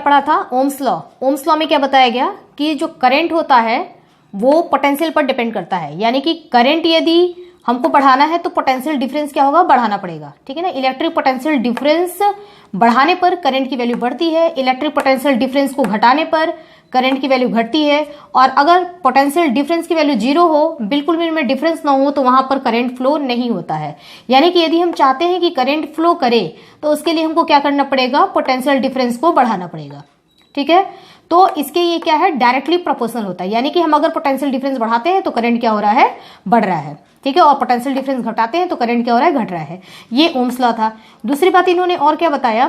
पढ़ा था? Ohm's law. Ohm's law में क्या बताया गया कि जो करंट होता है वो पोटेंशियल पर डिपेंड करता है, यानी कि करंट यदि हमको बढ़ाना है तो पोटेंशियल डिफरेंस क्या होगा? बढ़ाना पड़ेगा, ठीक है ना। इलेक्ट्रिक पोटेंशियल डिफरेंस बढ़ाने पर करंट की वैल्यू बढ़ती है, इलेक्ट्रिक पोटेंशियल डिफरेंस को घटाने पर करंट की वैल्यू घटती है। और अगर पोटेंशियल डिफरेंस की वैल्यू जीरो हो, बिल्कुल भी इनमें डिफरेंस ना हो, तो वहां पर करंट फ्लो नहीं होता है। यानी कि यदि हम चाहते हैं कि करंट फ्लो करे तो उसके लिए हमको क्या करना पड़ेगा? पोटेंशियल डिफरेंस को बढ़ाना पड़ेगा, ठीक है। तो इसके ये क्या है? डायरेक्टली प्रोपोर्शनल होता है, यानी कि हम अगर पोटेंशियल डिफरेंस बढ़ाते हैं तो करंट क्या हो रहा है? बढ़ रहा है, ठीक है। और पोटेंशियल डिफरेंस घटाते हैं तो करंट क्या हो रहा है? घट रहा है। ये ओम्स लॉ था। दूसरी बात इन्होंने और क्या बताया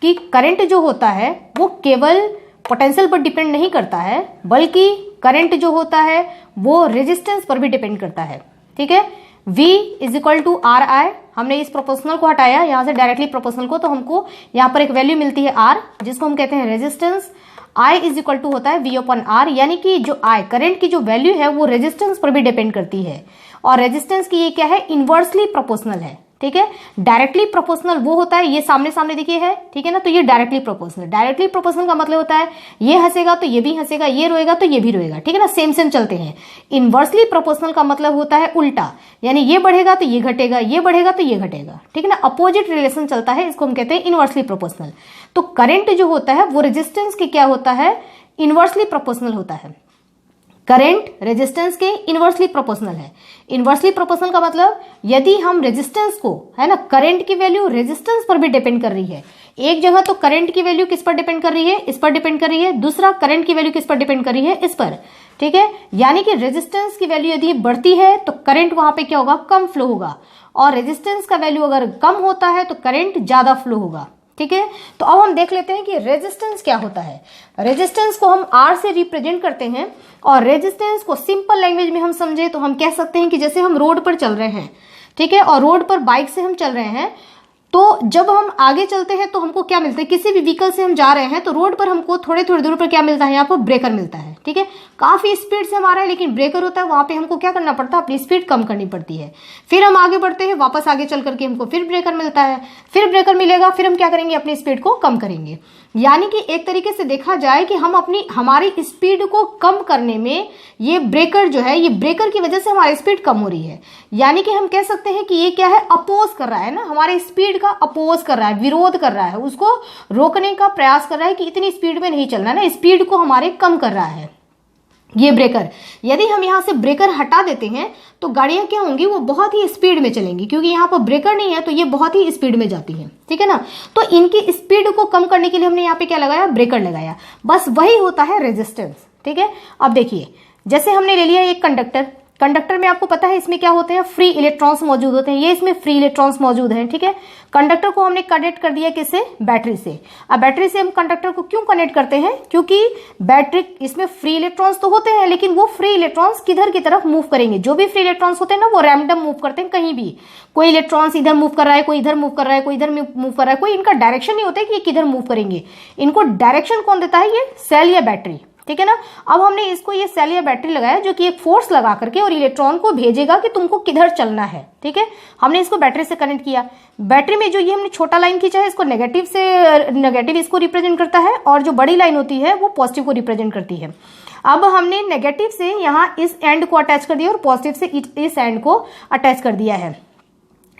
कि करंट जो होता है वो केवल पोटेंशियल पर डिपेंड नहीं करता है, बल्कि करंट जो होता है वो रेजिस्टेंस पर भी डिपेंड करता है, ठीक है। V is equal to R I, हमने इस प्रोपोर्शनल को हटाया यहां से डायरेक्टली प्रोपोर्शनल को, तो हमको यहां पर एक वैल्यू मिलती है R, जिसको हम कहते हैं resistance. I is equal to होता है V अपॉन R, यानी कि जो I करंट की जो वैल्यू है वो रेजिस्टेंस पर भी डिपेंड करती है। और रेजिस्टेंस की ये क्या है? इनवर्सली प्रोपोर्शनल है, ठीक है। डायरेक्टली प्रोपोर्शनल वो होता है, ये सामने सामने देखिए है, ठीक है ना। तो ये डायरेक्टली प्रोपोर्शनल, डायरेक्टली प्रोपोर्शनल का मतलब होता है ये हंसेगा तो ये भी हंसेगा, ये रोएगा तो ये भी रोएगा, ठीक है ना, सेम सेम चलते हैं। इनवर्सली प्रोपोर्शनल का मतलब होता है उल्टा, यानी ये बढ़ेगा तो ये घटेगा, ये बढ़ेगा तो ये घटेगा, ठीक है ना। अपोजिट रिलेशन चलता है, इसको हम कहते हैं इनवर्सली प्रोपोर्शनल। तो करंट जो होता है वो रेजिस्टेंस के क्या होता है? इनवर्सली प्रोपोर्शनल होता है। करंट रेजिस्टेंस के इनवर्सली प्रोपोर्शनल है। इनवर्सली प्रोपोर्शनल का मतलब यदि हम रेजिस्टेंस को, है ना, करंट की वैल्यू रेजिस्टेंस पर भी डिपेंड कर रही है। एक जगह तो करंट की वैल्यू किस पर डिपेंड कर रही है? इस पर डिपेंड कर रही है। दूसरा करंट की वैल्यू किस पर डिपेंड कर रही है? इस पर, ठीक है। यानी कि रेजिस्टेंस की वैल्यू यदि बढ़ती है तो करंट वहां पे क्या होगा? कम फ्लो होगा। और रेजिस्टेंस का वैल्यू अगर कम होता है तो करंट ज्यादा फ्लो होगा, ठीक है। तो अब हम देख लेते हैं कि रेजिस्टेंस क्या होता है। रेजिस्टेंस को हम R से रिप्रेजेंट करते हैं, और रेजिस्टेंस को सिंपल लैंग्वेज में हम समझे तो हम कह सकते हैं कि जैसे हम रोड पर चल रहे हैं, ठीक है, और रोड पर बाइक से हम चल रहे हैं, तो जब हम आगे चलते हैं तो हमको क्या मिलता है? किसी भी व्हीकल से हम जा रहे हैं तो रोड पर हमको थोड़ी थोड़ी दूर पर क्या मिलता है? यहाँ पर ब्रेकर मिलता है, ठीक है। काफी स्पीड से हम आ रहे हैं लेकिन ब्रेकर होता है, वहां पे हमको क्या करना पड़ता है? अपनी स्पीड कम करनी पड़ती है। फिर हम आगे बढ़ते हैं, वापस आगे चल करके हमको फिर ब्रेकर मिलता है, फिर ब्रेकर मिलेगा, फिर हम क्या करेंगे? अपनी स्पीड को कम करेंगे। यानी कि एक तरीके से देखा जाए कि हम हमारी स्पीड को कम करने में ये ब्रेकर जो है, ये ब्रेकर की वजह से हमारी स्पीड कम हो रही है। यानी कि हम कह सकते हैं कि ये क्या है? अपोज कर रहा है ना, हमारे स्पीड का अपोज कर रहा है, विरोध कर रहा है, उसको रोकने का प्रयास कर रहा है कि इतनी स्पीड में नहीं चलना ना, स्पीड को हमारे कम कर रहा है ये ब्रेकर। यदि हम यहां से ब्रेकर हटा देते हैं तो गाड़ियां क्या होंगी? वो बहुत ही स्पीड में चलेंगी, क्योंकि यहाँ पर ब्रेकर नहीं है तो ये बहुत ही स्पीड में जाती है, ठीक है ना। तो इनकी स्पीड को कम करने के लिए हमने यहाँ पे क्या लगाया? ब्रेकर लगाया। बस वही होता है रेजिस्टेंस, ठीक है। अब देखिए, जैसे हमने ले लिया एक कंडक्टर, कंडक्टर में आपको पता है इसमें क्या होते हैं? फ्री इलेक्ट्रॉन्स मौजूद होते हैं। ये इसमें फ्री इलेक्ट्रॉन्स मौजूद हैं, ठीक है। कंडक्टर को हमने कनेक्ट कर दिया किससे? बैटरी से। अब बैटरी से हम कंडक्टर को क्यों कनेक्ट करते हैं? क्योंकि बैटरी, इसमें फ्री इलेक्ट्रॉन्स तो होते हैं लेकिन वो फ्री इलेक्ट्रॉन्स किधर की तरफ मूव करेंगे? जो भी फ्री इलेक्ट्रॉन्स होते हैं ना वो रैंडम मूव करते हैं, कहीं भी। कोई इलेक्ट्रॉन्स इधर मूव कर रहा है, कोई इधर मूव कर रहा है, कोई इधर मूव कर रहा है, कोई इनका डायरेक्शन नहीं होता है कि ये किधर मूव करेंगे। इनको डायरेक्शन कौन देता है? ये सेल या बैटरी, ठीक है ना। अब हमने इसको ये सेल या बैटरी लगाया जो कि एक फोर्स लगा करके और इलेक्ट्रॉन को भेजेगा कि तुमको किधर चलना है, ठीक है। हमने इसको बैटरी से कनेक्ट किया। बैटरी में जो ये हमने छोटा लाइन खींचा है इसको नेगेटिव से, नेगेटिव इसको रिप्रेजेंट करता है, और जो बड़ी लाइन होती है वो पॉजिटिव को रिप्रेजेंट करती है। अब हमने नेगेटिव से यहाँ इस एंड को अटैच कर दिया और पॉजिटिव से इस एंड को अटैच कर दिया है।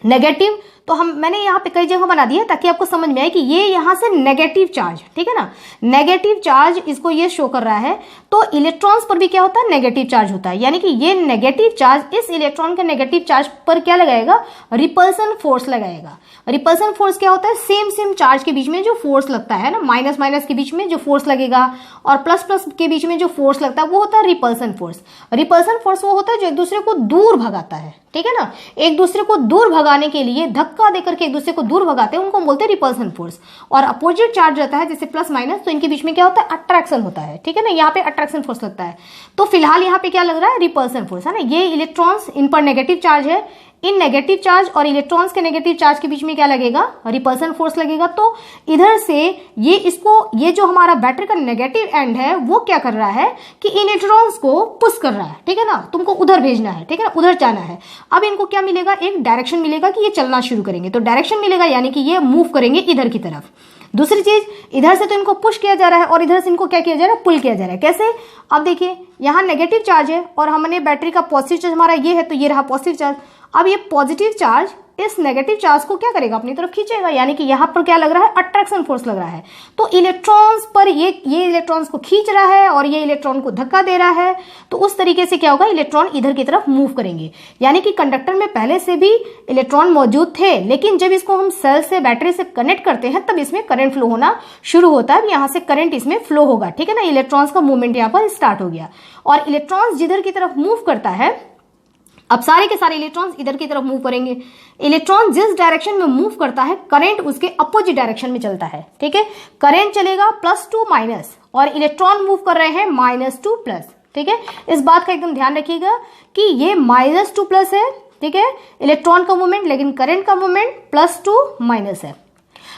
नेगेटिव तो मैंने यहाँ पे कई जगह बना दिया है ताकि आपको समझ में आए कि ये यहाँ से नेगेटिव चार्ज, ठीक है ना, नेगेटिव चार्ज इसको ये शो कर रहा है। तो इलेक्ट्रॉन्स पर भी क्या होता है? नेगेटिव चार्ज होता है। यानी कि ये नेगेटिव चार्ज इस इलेक्ट्रॉन के नेगेटिव चार्ज पर क्या लगाएगा? रिपल्सन फोर्स लगाएगा। रिपल्सन फोर्स क्या होता है? सेम सेम चार्ज के बीच में जो फोर्स लगता है ना, माइनस माइनस के बीच में जो फोर्स लगेगा और प्लस प्लस के बीच में जो फोर्स लगता है वो होता है रिपल्सन फोर्स। रिपल्सन फोर्स वो होता है जो एक दूसरे को दूर भगाता है, ठीक है ना। एक दूसरे को दूर भगाने के लिए धक्का देकर के एक दूसरे को दूर भगाते हैं, उनको बोलते हैं रिपल्सन फोर्स। और अपोजिट चार्ज रहता है जैसे प्लस माइनस, तो इनके बीच में क्या होता है? अट्रैक्शन होता है, ठीक है ना। यहाँ पे अट्रैक्शन फोर्स लगता है। तो फिलहाल यहाँ पे क्या लग रहा है? रिपल्सन फोर्स, है ना। ये इलेक्ट्रॉन्स, इन पर नेगेटिव चार्ज है, इन नेगेटिव चार्ज और इलेक्ट्रॉन्स के नेगेटिव चार्ज के बीच में क्या लगेगा? रिपल्सन फोर्स लगेगा। तो इधर से ये जो हमारा बैटरी का नेगेटिव एंड है वो क्या कर रहा है कि इलेक्ट्रॉन्स को पुश कर रहा है, ठीक है ना। तुमको उधर भेजना है, ठीक है ना, उधर जाना है। अब इनको क्या मिलेगा? एक डायरेक्शन मिलेगा कि ये चलना शुरू करेंगे। तो डायरेक्शन मिलेगा यानी कि ये मूव करेंगे इधर की तरफ। दूसरी चीज, इधर से तो इनको पुश किया जा रहा है और इधर से इनको क्या किया जा रहा है, पुल किया जा रहा है। कैसे? अब देखिए यहाँ नेगेटिव चार्ज है और हमने बैटरी का पॉजिटिव चार्ज हमारा ये है, तो ये रहा पॉजिटिव चार्ज। अब ये पॉजिटिव चार्ज इस नेगेटिव चार्ज को क्या करेगा, अपनी तरफ खींचेगा, यानी कि यहाँ पर क्या लग रहा है, अट्रैक्शन फोर्स लग रहा है। तो इलेक्ट्रॉन्स पर ये इलेक्ट्रॉन्स को खींच रहा है और ये इलेक्ट्रॉन को धक्का दे रहा है। तो उस तरीके से क्या होगा, इलेक्ट्रॉन इधर की तरफ मूव करेंगे। यानी कि कंडक्टर में पहले से भी इलेक्ट्रॉन मौजूद थे, लेकिन जब इसको हम सेल से बैटरी से कनेक्ट करते हैं तब इसमें करंट फ्लो होना शुरू होता है। यहाँ से करंट इसमें फ्लो होगा, ठीक है ना। इलेक्ट्रॉन्स का मूवमेंट यहाँ पर स्टार्ट हो गया और इलेक्ट्रॉन्स जिधर की तरफ मूव करता है, अब सारे के सारे इलेक्ट्रॉन्स इधर की तरफ मूव करेंगे। इलेक्ट्रॉन जिस डायरेक्शन में मूव करता है, करंट उसके अपोजिट डायरेक्शन में चलता है, ठीक है। करंट चलेगा +2 माइनस और इलेक्ट्रॉन मूव कर रहे हैं -2 प्लस, ठीक है। इस बात का एकदम ध्यान रखिएगा कि ये -2 प्लस है, ठीक है, इलेक्ट्रॉन का मूवमेंट, लेकिन करंट का मूवमेंट +2 माइनस है।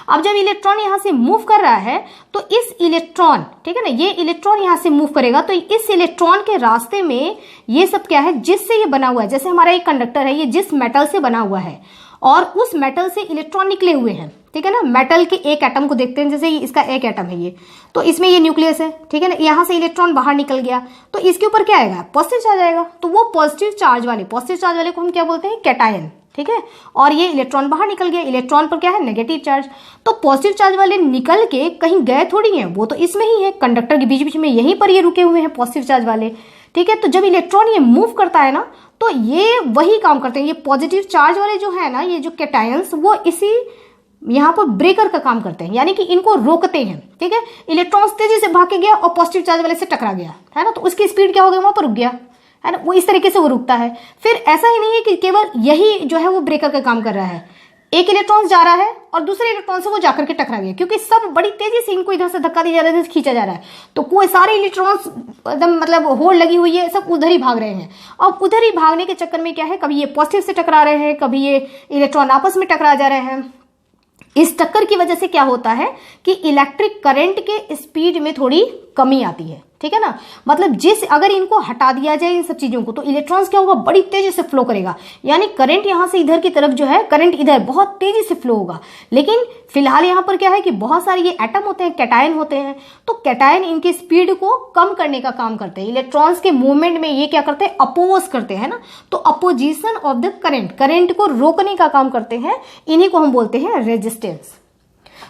अब जब इलेक्ट्रॉन यहां से मूव कर रहा है तो इस इलेक्ट्रॉन, ठीक है ना, ये इलेक्ट्रॉन यहां से मूव करेगा तो इस इलेक्ट्रॉन के रास्ते में ये सब क्या है, जिससे ये बना हुआ है, जैसे हमारा एक कंडक्टर है, ये जिस मेटल से बना हुआ है और उस मेटल से इलेक्ट्रॉन निकले हुए हैं, ठीक है ना। मेटल के एक एटम को देखते हैं, जैसे इसका एक एटम है ये, तो इसमें ये न्यूक्लियस है, ठीक है ना। यहां से इलेक्ट्रॉन बाहर निकल गया तो इसके ऊपर क्या आएगा, पॉजिटिव चार्ज आएगा। तो वो पॉजिटिव चार्ज वाले को हम क्या बोलते हैं, कैटायन, ठीक है। और ये इलेक्ट्रॉन बाहर निकल गया, इलेक्ट्रॉन पर क्या है, नेगेटिव चार्ज। तो पॉजिटिव चार्ज वाले निकल के कहीं गए थोड़ी हैं, वो तो इसमें ही है, कंडक्टर के बीच बीच में यहीं पर ये रुके हुए हैं पॉजिटिव चार्ज वाले, ठीक है। तो जब इलेक्ट्रॉन ये मूव करता है ना, तो ये वही काम करते हैं, ये पॉजिटिव चार्ज वाले जो है ना, ये जो कैटायंस, वो इसी यहाँ पर ब्रेकर का काम करते हैं, यानी कि इनको रोकते हैं, ठीक है। इलेक्ट्रॉन्स तेजी से भाग के गया और पॉजिटिव चार्ज वाले से टकरा गया, है ना, तो उसकी स्पीड क्या हो गई, वहां पर रुक गया, है ना। वो इस तरीके से वो रुकता है। फिर ऐसा ही नहीं है कि केवल यही जो है वो ब्रेकर का काम कर रहा है, एक इलेक्ट्रॉन जा रहा है और दूसरे इलेक्ट्रॉन से वो जाकर के टकरा गया, क्योंकि सब बड़ी तेजी से इनको इधर से धक्का दिया जा रहा है, खींचा जा रहा है। तो कोई सारे इलेक्ट्रॉन्स एकदम मतलब होड़ लगी हुई है, सब उधर ही भाग रहे हैं। अब उधर ही भागने के चक्कर में क्या है, कभी ये पॉजिटिव से टकरा रहे हैं, कभी ये इलेक्ट्रॉन आपस में टकरा जा रहे हैं। इस टक्कर की वजह से क्या होता है कि इलेक्ट्रिक करंट के स्पीड में थोड़ी कमी आती है, ठीक है ना। मतलब अगर इनको हटा दिया जाए इन सब चीजों को, तो इलेक्ट्रॉन्स क्या होगा, बड़ी तेजी से फ्लो करेगा, यानी करंट यहां से इधर की तरफ जो है, करंट इधर बहुत तेजी से फ्लो होगा। लेकिन फिलहाल यहां पर क्या है कि बहुत सारे ये एटम होते हैं, कैटायन होते हैं, तो कैटायन इनकी स्पीड को कम करने का काम करते हैं। इलेक्ट्रॉन्स के मूवमेंट में ये क्या करते हैं, अपोज करते हैं ना, तो अपोजिशन ऑफ द करंट को रोकने का काम करते हैं। इन्हीं को हम बोलते हैं रेजिस्टेंस।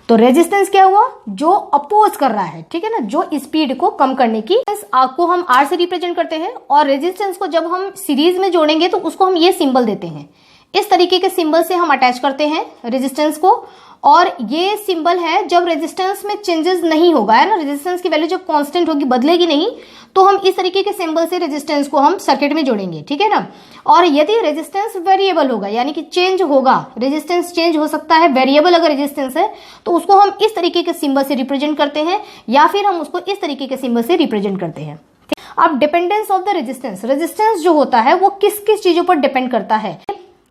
तो रेजिस्टेंस क्या हुआ, जो अपोज कर रहा है, ठीक है ना, जो स्पीड को कम करने की। आपको हम R से रिप्रेजेंट करते हैं और रेजिस्टेंस को जब हम सीरीज में जोड़ेंगे तो उसको हम ये सिंबल देते हैं, इस तरीके के सिंबल से हम अटैच करते हैं रेजिस्टेंस को। और ये सिंबल है जब रेजिस्टेंस में चेंजेस नहीं होगा, है ना, रेजिस्टेंस की वैल्यू जब कांस्टेंट होगी, बदलेगी नहीं, तो हम इस तरीके के सिंबल से रेजिस्टेंस को हम सर्किट में जोड़ेंगे, ठीक है ना। और यदि रेजिस्टेंस वेरिएबल होगा, यानी कि चेंज होगा, रेजिस्टेंस चेंज हो सकता है, वेरिएबल अगर रेजिस्टेंस है, तो उसको हम इस तरीके के सिंबल से रिप्रेजेंट करते हैं, या फिर हम उसको इस तरीके के सिंबल से रिप्रेजेंट करते हैं। अब dependence of the resistance, resistance जो होता है वो किस किस चीजों पर डिपेंड करता है।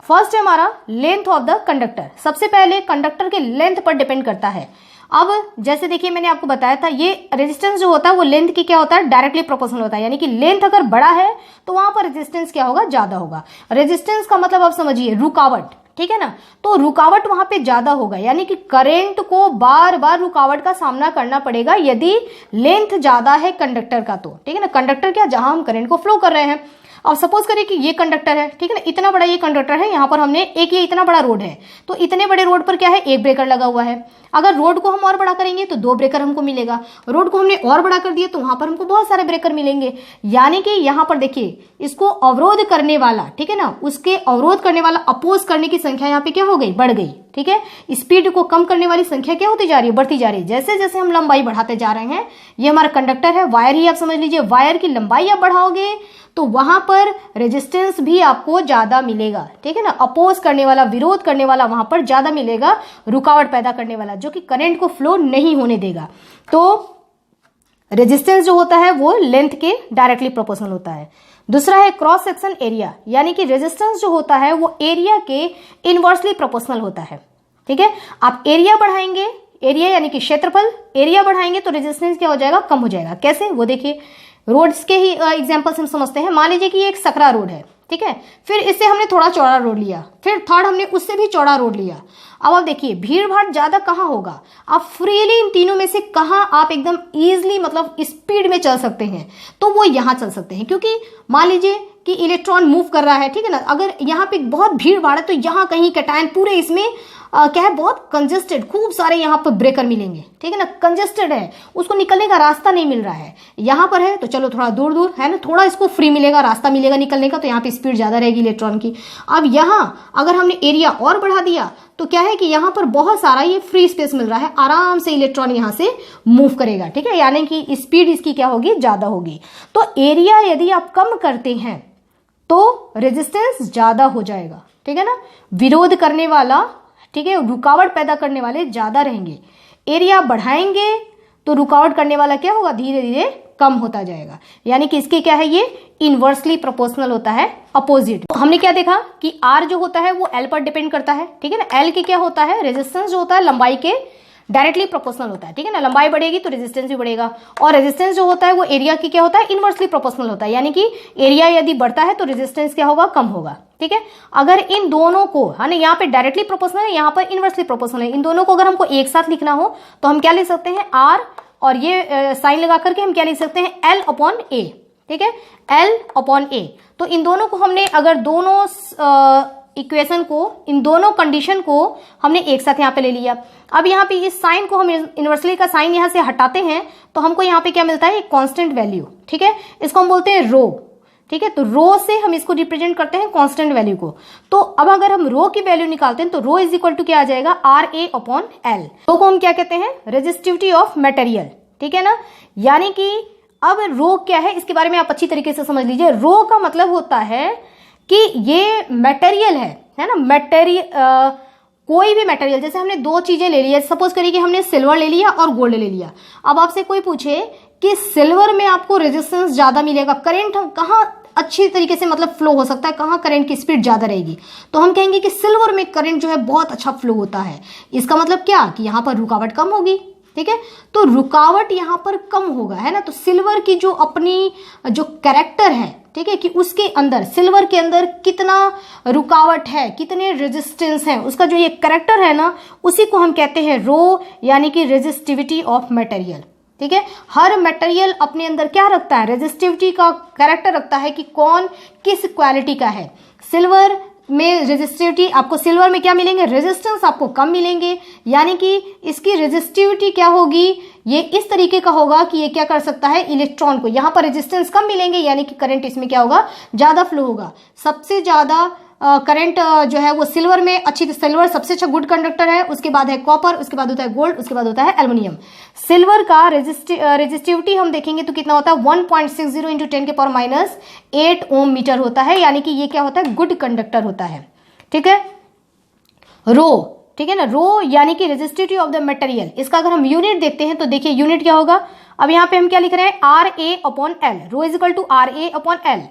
फर्स्ट है हमारा लेंथ ऑफ द कंडक्टर, सबसे पहले कंडक्टर के लेंथ पर डिपेंड करता है। अब जैसे देखिए मैंने आपको बताया था, ये रेजिस्टेंस जो होता है वो लेंथ की क्या होता है, डायरेक्टली प्रोपोर्शनल होता है, यानी कि लेंथ अगर बड़ा है तो वहां पर रेजिस्टेंस क्या होगा, ज्यादा होगा। रेजिस्टेंस का मतलब आप समझिए रुकावट, ठीक है ना, तो रुकावट वहां पे ज्यादा होगा, यानी कि करंट को बार बार रुकावट का सामना करना पड़ेगा यदि लेंथ ज्यादा है कंडक्टर का, तो ठीक है ना। कंडक्टर क्या, जहां हम करंट को फ्लो कर रहे हैं। अब सपोज करिए कि ये कंडक्टर है, ठीक है ना, इतना बड़ा ये कंडक्टर है, यहाँ पर हमने एक ये इतना बड़ा रोड है, तो इतने बड़े रोड पर क्या है, एक ब्रेकर लगा हुआ है। अगर रोड को हम और बड़ा करेंगे तो 2 ब्रेकर हमको मिलेगा, रोड को हमने और बड़ा कर दिया तो वहां पर हमको बहुत सारे ब्रेकर मिलेंगे। यानी कि यहाँ पर देखिए, इसको अवरोध करने वाला, ठीक है ना, उसके अवरोध करने वाला, अपोज करने की संख्या यहाँ पे क्या हो गई, बढ़ गई, ठीक है। स्पीड को कम करने वाली संख्या क्या होती जा रही है, बढ़ती जा रही है। जैसे जैसे हम लंबाई बढ़ाते जा रहे हैं, ये हमारा कंडक्टर है, वायर ही आप समझ लीजिए, वायर की लंबाई आप बढ़ाओगे तो वहां पर रेजिस्टेंस भी आपको ज्यादा मिलेगा, ठीक है ना। अपोज करने वाला, विरोध करने वाला वहां पर ज्यादा मिलेगा, रुकावट पैदा करने वाला, जो कि करंट को फ्लो नहीं होने देगा। तो रेजिस्टेंस जो होता है वो लेंथ के डायरेक्टली प्रोपोर्शनल होता है। दूसरा है क्रॉस सेक्शन एरिया, यानी कि रेजिस्टेंस जो होता है वो एरिया के इनवर्सली प्रोपोर्शनल होता है, ठीक है। आप एरिया बढ़ाएंगे, एरिया यानी कि क्षेत्रफल, एरिया बढ़ाएंगे तो रेजिस्टेंस क्या हो जाएगा, कम हो जाएगा। कैसे, वो देखिए, रोड्स के ही एग्जांपल्स हम समझते हैं। मान लीजिए कि ये एक सकरा रोड है, ठीक है, फिर इससे हमने थोड़ा चौड़ा रोड लिया, फिर थर्ड हमने उससे भी चौड़ा रोड लिया। अब आप देखिए भीड़ भाड़ ज्यादा कहाँ होगा, आप फ्रीली इन तीनों में से कहाँ आप एकदम इजीली मतलब स्पीड में चल सकते हैं, तो वो यहाँ चल सकते हैं। क्योंकि मान लीजिए कि इलेक्ट्रॉन मूव कर रहा है, ठीक है ना, अगर यहाँ पे बहुत भीड़ भाड़ है तो यहाँ कहीं कैटायन पूरे इसमें क्या है, बहुत कंजेस्टेड, खूब सारे यहाँ पर ब्रेकर मिलेंगे, ठीक है ना, कंजेस्टेड है, उसको निकलने का रास्ता नहीं मिल रहा है। यहाँ पर है तो चलो थोड़ा दूर दूर है ना, थोड़ा इसको फ्री मिलेगा, रास्ता मिलेगा निकलने का, तो यहाँ पे स्पीड ज्यादा रहेगी इलेक्ट्रॉन की। अब यहाँ अगर हमने एरिया और बढ़ा दिया तो क्या है कि यहाँ पर बहुत सारा ये फ्री स्पेस मिल रहा है, आराम से इलेक्ट्रॉन यहाँ से मूव करेगा, ठीक है, यानी कि स्पीड इसकी क्या होगी, ज्यादा होगी। तो एरिया यदि आप कम करते हैं तो रेजिस्टेंस ज्यादा हो जाएगा, ठीक है ना, विरोध करने वाला, ठीक है, रुकावट पैदा करने वाले ज्यादा रहेंगे। एरिया बढ़ाएंगे तो रुकावट करने वाला क्या होगा, धीरे धीरे कम होता जाएगा। यानी कि इसके क्या है, ये इनवर्सली प्रोपोर्शनल होता है, अपोजिट। तो हमने क्या देखा कि आर जो होता है वो एल पर डिपेंड करता है, ठीक है ना, एल की क्या होता है, रेजिस्टेंस जो होता है लंबाई के डायरेक्टली प्रोपोर्शनल होता है, ठीक है ना, लंबाई बढ़ेगी तो रेजिस्टेंस भी बढ़ेगा। और रेजिस्टेंस जो होता है वो एरिया की क्या होता है, इनवर्सली प्रोपोर्शनल होता है, यानी कि एरिया यदि बढ़ता है तो रेजिस्टेंस क्या होगा, कम होगा, ठीक है। अगर इन दोनों को, है ना, यहाँ पे डायरेक्टली प्रोपोर्शनल है, यहाँ पर इनवर्सली प्रोपोर्शनल है, इन दोनों को अगर हमको एक साथ लिखना हो तो हम क्या लिख सकते हैं, आर और ये साइन लगा करके हम क्या लिख सकते हैं, एल अपॉन ए, ठीक है, एल अपॉन ए। तो इन दोनों को हमने अगर दोनों इक्वेशन को, इन दोनों कंडीशन को हमने एक साथ यहाँ पे ले लिया। अब यहाँ पे इस साइन को हम इनवर्सली का साइन यहाँ से हटाते हैं तो हमको यहाँ पे क्या मिलता है, एक कांस्टेंट वैल्यू, ठीक है, इसको हम बोलते हैं रो, ठीक है। तो रो से हम इसको रिप्रेजेंट करते हैं कांस्टेंट वैल्यू को। तो अब अगर हम रो की वैल्यू निकालते हैं तो रो इज इक्वल टू क्या आ जाएगा, आर ए अपॉन एल। रो को हम क्या कहते हैं, रेजिस्टिविटी ऑफ मटेरियल, ठीक है ना। यानी कि अब रो क्या है इसके बारे में आप अच्छी तरीके से समझ लीजिए। रो का मतलब होता है कि ये मटेरियल है ना, मटेरियल, कोई भी मटेरियल, जैसे हमने दो चीजें ले ली, सपोज करिए कि हमने सिल्वर ले लिया और गोल्ड ले लिया। अब आपसे कोई पूछे कि सिल्वर में आपको रेजिस्टेंस ज्यादा मिलेगा, करंट कहाँ अच्छी तरीके से मतलब फ्लो हो सकता है, कहाँ करंट की स्पीड ज्यादा रहेगी, तो हम कहेंगे कि सिल्वर में करंट जो है बहुत अच्छा फ्लो होता है। इसका मतलब क्या कि यहाँ पर रुकावट कम होगी, ठीक है, तो रुकावट यहाँ पर कम होगा, है ना। तो सिल्वर की जो अपनी जो कैरेक्टर है, ठीक है, कि उसके अंदर, सिल्वर के अंदर कितना रुकावट है, कितने रेजिस्टेंस है, उसका जो ये कैरेक्टर है ना, उसी को हम कहते हैं रो, यानी कि रेजिस्टिविटी ऑफ मटेरियल, ठीक है। हर मटेरियल अपने अंदर क्या रखता है, रेजिस्टिविटी का कैरेक्टर रखता है कि कौन किस क्वालिटी का है। सिल्वर में रेजिस्टिविटी आपको, सिल्वर में क्या मिलेंगे, रेजिस्टेंस आपको कम मिलेंगे, यानी कि इसकी रेजिस्टिविटी क्या होगी, ये इस तरीके का होगा कि ये क्या कर सकता है, इलेक्ट्रॉन को, यहाँ पर रेजिस्टेंस कम मिलेंगे, यानी कि करंट इसमें क्या होगा, ज्यादा फ्लो होगा। सबसे ज्यादा करंट जो है वो सिल्वर में, सिल्वर सबसे अच्छा गुड कंडक्टर है, उसके बाद है कॉपर, उसके बाद होता है गोल्ड, उसके बाद होता है एल्युमिनियम। सिल्वर का रेजिस्टिविटी हम देखेंगे तो कितना होता है, 1.60 इंटू 10 के पावर -8 ओम मीटर होता है, यानी कि ये क्या होता है, गुड कंडक्टर होता है, ठीक है। रो, ठीक है ना, रो यानी कि रेजिस्टिविटी ऑफ द मटेरियल। इसका अगर हम यूनिट देखते हैं तो देखिए यूनिट क्या होगा। अब यहाँ पे हम क्या लिख रहे हैं, R A upon L, rho is equal to R A upon L.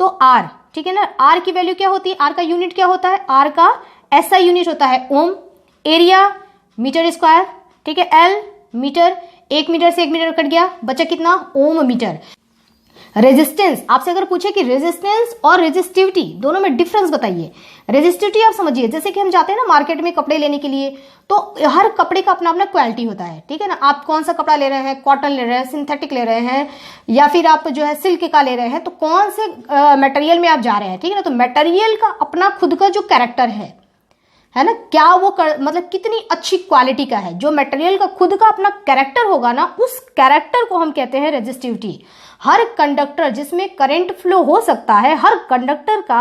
तो आर, ठीक है ना, आर की वैल्यू क्या होती है, आर का यूनिट क्या होता है, आर का एसआई यूनिट होता है ओम, एरिया मीटर स्क्वायर, ठीक है, एल मीटर, 1 मीटर से 1 मीटर कट गया, बचा कितना, ओम मीटर। रेजिस्टेंस, आपसे अगर पूछे कि रेजिस्टेंस और रेजिस्टिविटी दोनों में डिफरेंस बताइए। रेजिस्टिविटी आप समझिए, जैसे कि हम जाते हैं ना मार्केट में कपड़े लेने के लिए, तो हर कपड़े का अपना अपना क्वालिटी होता है, ठीक है ना। आप कौन सा कपड़ा ले रहे हैं, कॉटन ले रहे हैं, सिंथेटिक ले रहे हैं, या फिर आप जो है सिल्क का ले रहे हैं, तो कौन से मटेरियल में आप जा रहे हैं, ठीक है ना। तो मटेरियल का अपना खुद का जो कैरेक्टर है ना, क्या वो मतलब कितनी अच्छी क्वालिटी का है, जो मटेरियल का खुद का अपना कैरेक्टर होगा ना, उस कैरेक्टर को हम कहते हैं रेजिस्टिविटी। हर कंडक्टर जिसमें करंट फ्लो हो सकता है, हर कंडक्टर का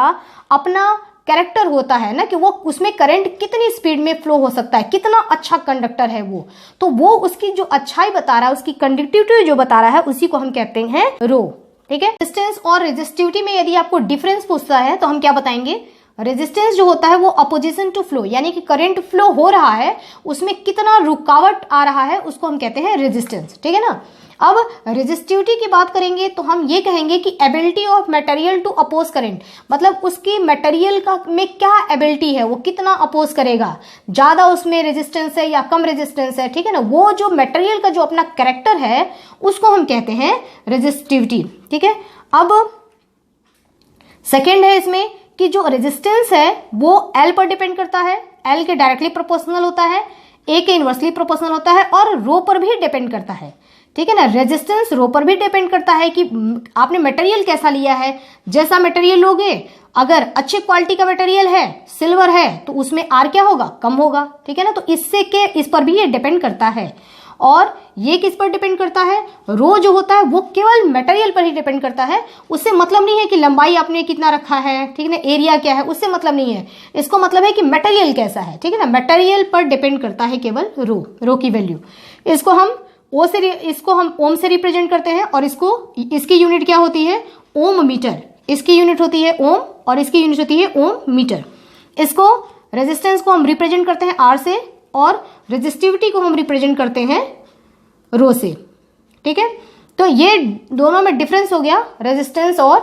अपना कैरेक्टर होता है ना, कि वो उसमें करंट कितनी स्पीड में फ्लो हो सकता है, कितना अच्छा कंडक्टर है वो, तो वो उसकी जो अच्छाई बता रहा है, उसकी कंडक्टिविटी जो बता रहा है, उसी को हम कहते हैं रो, ठीक है। रेजिस्टेंस और रेजिस्टिविटी में यदि आपको डिफरेंस पूछता है तो हम क्या बताएंगे, रेजिस्टेंस जो होता है वो अपोजिशन टू फ्लो, यानी कि करंट फ्लो हो रहा है उसमें कितना रुकावट आ रहा है, उसको हम कहते हैं रेजिस्टेंस, ठीक है ना। अब रेजिस्टिविटी की बात करेंगे तो हम ये कहेंगे कि ability of material to oppose current, मतलब उसकी मटेरियल का में क्या एबिलिटी है, वो कितना अपोज करेगा, ज्यादा उसमें रेजिस्टेंस है या कम रेजिस्टेंस है, ठीक है ना। वो जो मटेरियल का जो अपना कैरेक्टर है उसको हम कहते हैं रेजिस्टिविटी, ठीक है। ठीक है। अब सेकेंड है इसमें कि जो रेजिस्टेंस है वो एल पर डिपेंड करता है, एल के डायरेक्टली प्रोपोर्शनल होता है, ए के इनवर्सली प्रोपोर्शनल होता है और रो पर भी डिपेंड करता है, ठीक है ना। रेजिस्टेंस रो पर भी डिपेंड करता है कि आपने मटेरियल कैसा लिया है। जैसा मटेरियल लोगे, अगर अच्छे क्वालिटी का मटेरियल है, सिल्वर है, तो उसमें आर क्या होगा, कम होगा, ठीक है ना। तो इससे के इस पर भी ये डिपेंड करता है। और ये किस पर डिपेंड करता है, रो जो होता है वो केवल मटेरियल पर ही डिपेंड करता है। उससे मतलब नहीं है कि लंबाई आपने कितना रखा है, ठीक है ना, एरिया क्या है, उससे मतलब नहीं है। इसको मतलब है कि मटेरियल कैसा है, ठीक है ना। मटेरियल पर डिपेंड करता है केवल रो की वैल्यू। इसको हम ओम से रिप्रेजेंट करते हैं और इसकी यूनिट क्या होती है, ओम मीटर। इसकी यूनिट होती है ओम और इसकी यूनिट होती है ओम मीटर। इसको रेजिस्टेंस को हम रिप्रेजेंट करते हैं आर से और रेजिस्टिविटी को हम रिप्रेजेंट करते हैं रो से, ठीक है। तो ये दोनों में डिफरेंस हो गया, रेजिस्टेंस और